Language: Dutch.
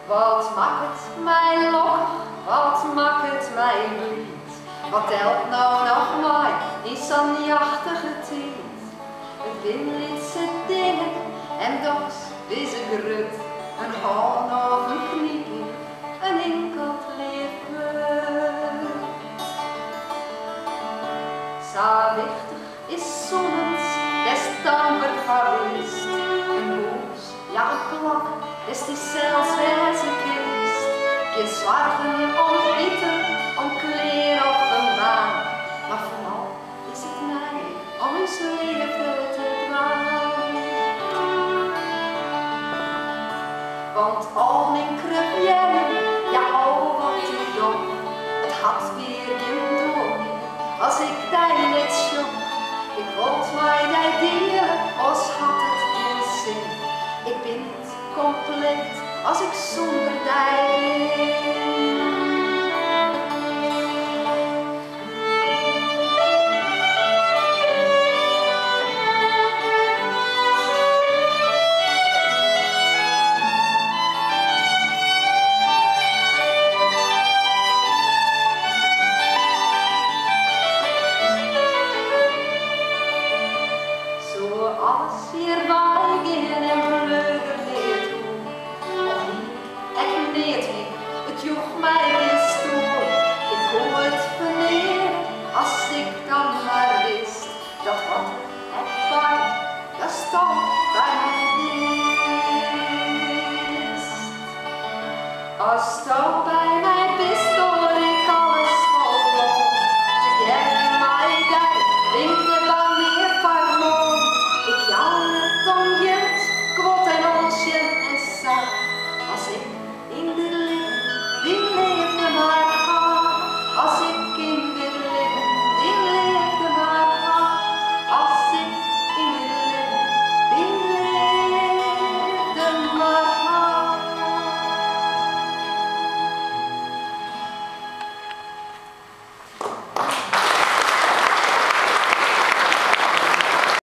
Wat maakt het mij lokkig, wat maakt het mij blied? Wat telt nou nog mij in zo'n jachtige tijd? Het winlitse dingen en dus is een grut, een haan of een knie, een enkel leven. Zo wichtig is soms des damper verliest, een boos, ja een plak, des die zelfs wezen kiest. Je zwarten om eten, om kleer of een baan, maar vooral is het mij om ons liefde te dwaan. Want al mijn krupjen, ja al wat ik doe, het had weer geen droom, als ik die niet sloeg. Ik wilt mij die delen, als had het geen zin. Ik ben niet compleet als ik zonder die ben. Als hier waaien en vleuger leert hoe, of ik weet wie, het joeg mij weer stoer. Ik kon het verleren, als ik dan maar wist, dat wat ik bij, dat stond bij mij wist. Als het